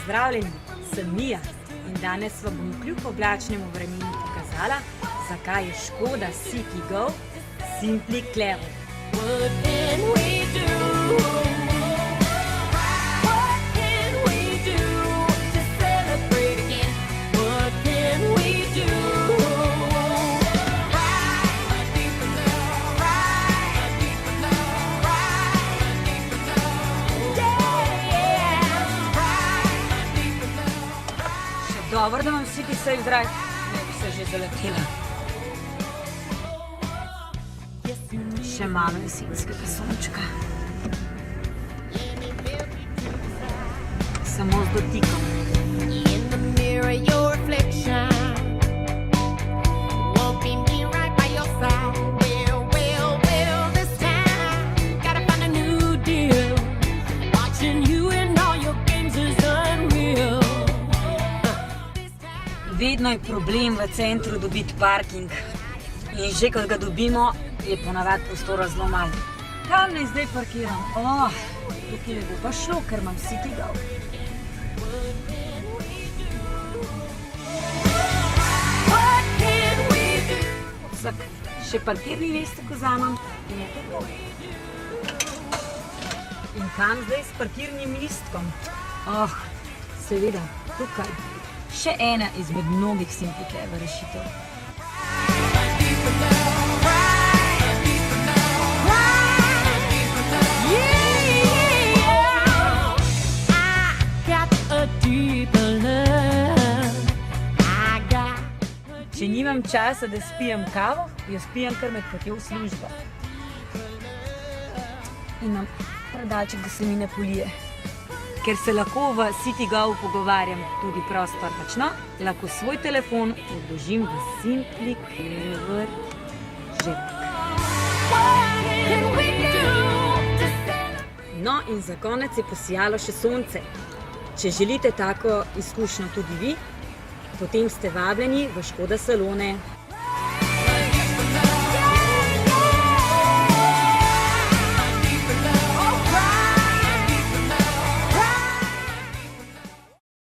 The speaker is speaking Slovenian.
Pozdravljeni, sem Mija in danes vam bom kljub oblačnemu vremenu pokazala, zakaj je Škoda Citigo simply clever. Dobro, da imam City Safe zrak, ne bi se že zaletela. Še malo jesenskega sončka. Samo z dotikom. Vedno je problem v centru dobiti parking in že ko ga dobimo, je ponavadi prostora zelo malo. Kam naj zdaj parkiram? Tukaj ne bo pa šlo, ker imam Citigo. Še parkirni mesta, ko vzamem, in je to. In kam zdaj s parkirnim listkom? Seveda, tukaj. Še ena izmed mnogih simply clever rešitev. Če nimam časa, da spijem kavo, jo spijem kar med potjo v službo. In imam predalček, da se mi ne polije. Ker se lahko v Citigo pogovarjam tudi brezplačno, lahko svoj telefon odložim v simply clever žepek. No in za konec je posijalo še sonce. Če želite tako izkušnjo tudi vi, potem ste vabljeni v Škoda salone.